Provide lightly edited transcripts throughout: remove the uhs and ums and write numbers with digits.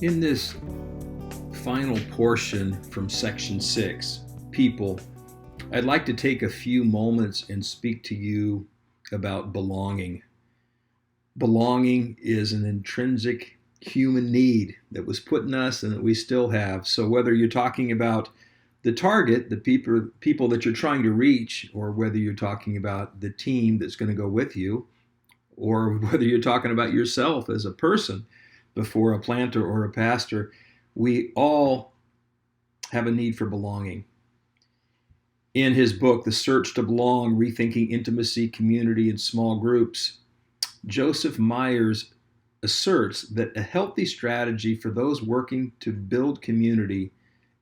In this final portion from section 6, people, I'd like to take a few moments and speak to you about belonging. Belonging is an intrinsic human need that was put in us and that we still have. So whether you're talking about the target, the people that you're trying to reach, or whether you're talking about the team that's going to go with you, or whether you're talking about yourself as a person before a planter or a pastor, we all have a need for belonging. In his book, The Search to Belong, Rethinking Intimacy, Community, and Small Groups, Joseph Myers asserts that a healthy strategy for those working to build community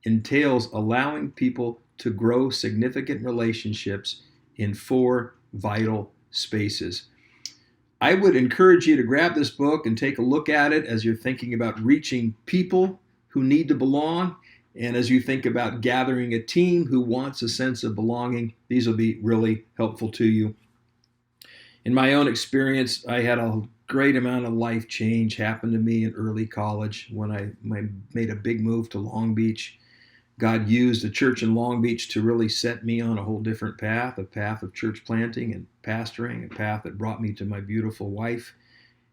entails allowing people to grow significant relationships in 4 vital spaces. I would encourage you to grab this book and take a look at it as you're thinking about reaching people who need to belong, and as you think about gathering a team who wants a sense of belonging. These will be really helpful to you. In my own experience, I had a great amount of life change happen to me in early college when I made a big move to Long Beach. God used a church in Long Beach to really set me on a whole different path, a path of church planting and pastoring, a path that brought me to my beautiful wife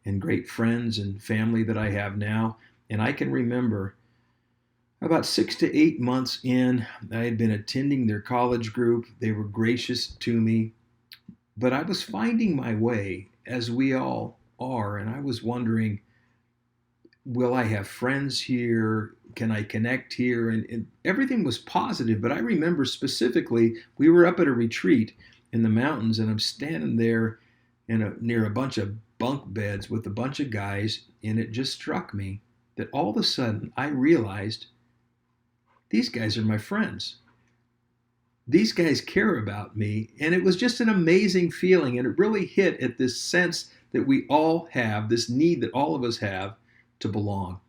and great friends and family that I have now. And I can remember about 6 to 8 months in, I had been attending their college group. They were gracious to me, but I was finding my way, as we all are, and I was wondering, will I have friends here? Can I connect here? And everything was positive, but I remember specifically, we were up at a retreat in the mountains, and I'm standing there near a bunch of bunk beds with a bunch of guys, and it just struck me that all of a sudden I realized these guys are my friends. These guys care about me, and it was just an amazing feeling, and it really hit at this sense that we all have, this need that all of us have to belong.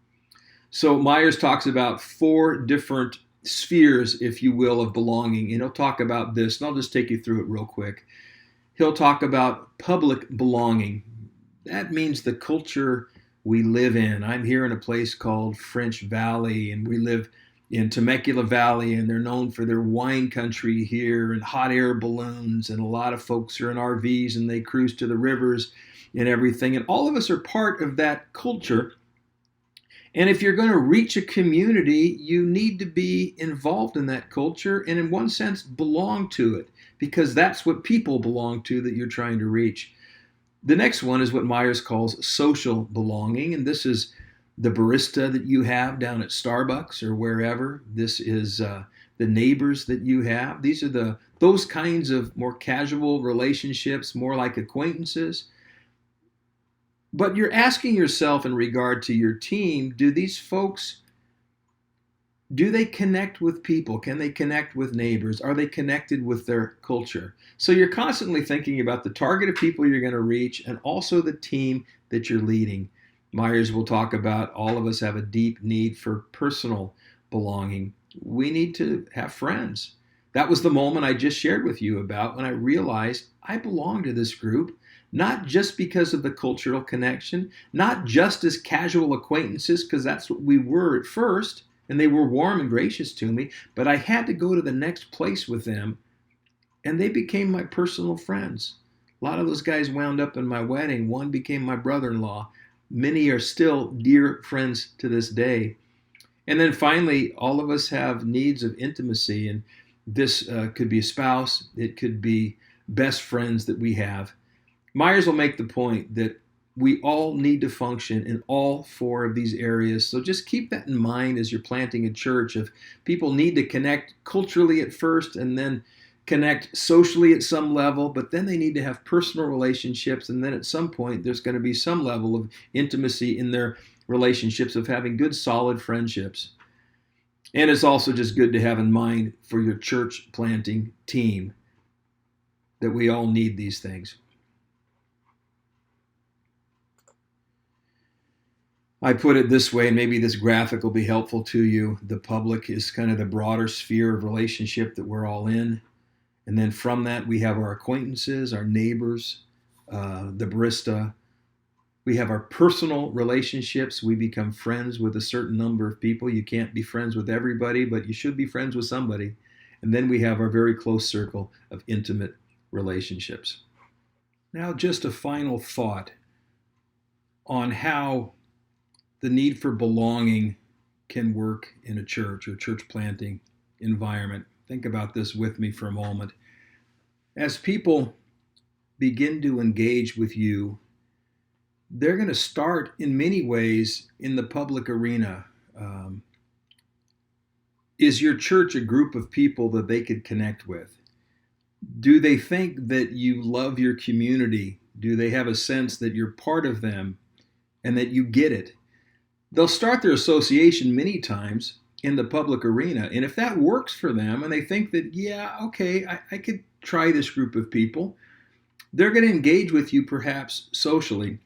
So Myers talks about 4 different spheres, if you will, of belonging, and he'll talk about this, and I'll just take you through it real quick. He'll talk about public belonging. That means the culture we live in. I'm here in a place called French Valley, and we live in Temecula Valley, and they're known for their wine country here and hot air balloons, and a lot of folks are in RVs and they cruise to the rivers and everything, and all of us are part of that culture. And if you're going to reach a community, you need to be involved in that culture and in one sense belong to it, because that's what people belong to that you're trying to reach. The next one is what Myers calls social belonging, and this is the barista that you have down at Starbucks or wherever. This is the neighbors that you have. These are those kinds of more casual relationships, more like acquaintances. But you're asking yourself in regard to your team, do these folks, do they connect with people? Can they connect with neighbors? Are they connected with their culture? So you're constantly thinking about the target of people you're going to reach and also the team that you're leading. Myers will talk about all of us have a deep need for personal belonging. We need to have friends. That was the moment I just shared with you about when I realized I belong to this group, not just because of the cultural connection, not just as casual acquaintances, because that's what we were at first, and they were warm and gracious to me, but I had to go to the next place with them, and they became my personal friends. A lot of those guys wound up in my wedding. One became my brother-in-law. Many are still dear friends to this day. And then finally, all of us have needs of intimacy, and this could be a spouse, it could be best friends that we have. Myers will make the point that we all need to function in all 4 of these areas. So just keep that in mind as you're planting a church. If people need to connect culturally at first and then connect socially at some level, but then they need to have personal relationships, and then at some point there's going to be some level of intimacy in their relationships of having good solid friendships. And it's also just good to have in mind for your church planting team that we all need these things. I put it this way, and maybe this graphic will be helpful to you. The public is kind of the broader sphere of relationship that we're all in. And then from that, we have our acquaintances, our neighbors, the barista. We have our personal relationships. We become friends with a certain number of people. You can't be friends with everybody, but you should be friends with somebody. And then we have our very close circle of intimate relationships. Now, just a final thought on how the need for belonging can work in a church or church planting environment. Think about this with me for a moment. As people begin to engage with you, they're going to start in many ways in the public arena. Is your church a group of people that they could connect with? Do they think that you love your community? Do they have a sense that you're part of them and that you get it? They'll start their association many times in the public arena. And if that works for them and they think that, yeah, okay, I could try this group of people, they're going to engage with you perhaps socially.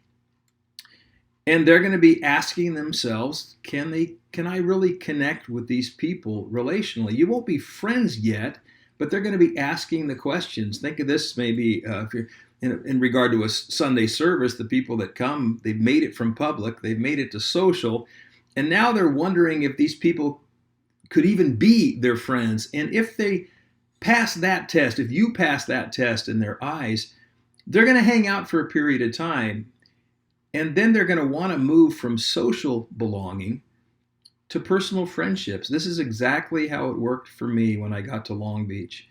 And they're going to be asking themselves, can I really connect with these people relationally? You won't be friends yet, but they're going to be asking the questions. Think of this maybe if you're in regard to a Sunday service, the people that come, they've made it from public, they've made it to social, and now they're wondering if these people could even be their friends. And if they pass that test, if you pass that test in their eyes, they're going to hang out for a period of time. And then they're going to want to move from social belonging to personal friendships. This is exactly how it worked for me when I got to Long Beach.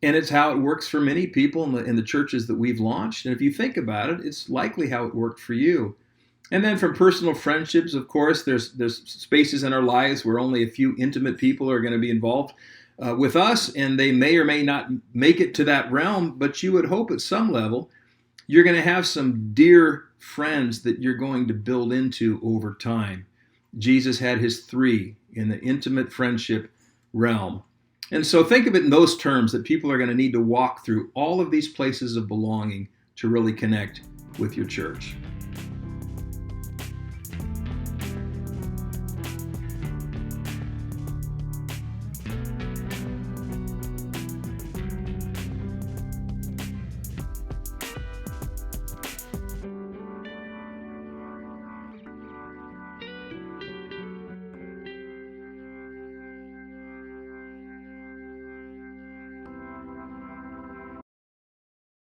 And it's how it works for many people in the churches that we've launched. And if you think about it, it's likely how it worked for you. And then from personal friendships, of course, there's spaces in our lives where only a few intimate people are going to be involved with us. And they may or may not make it to that realm, but you would hope at some level you're going to have some dear friends that you're going to build into over time. Jesus had his 3 in the intimate friendship realm. And so think of it in those terms, that people are going to need to walk through all of these places of belonging to really connect with your church.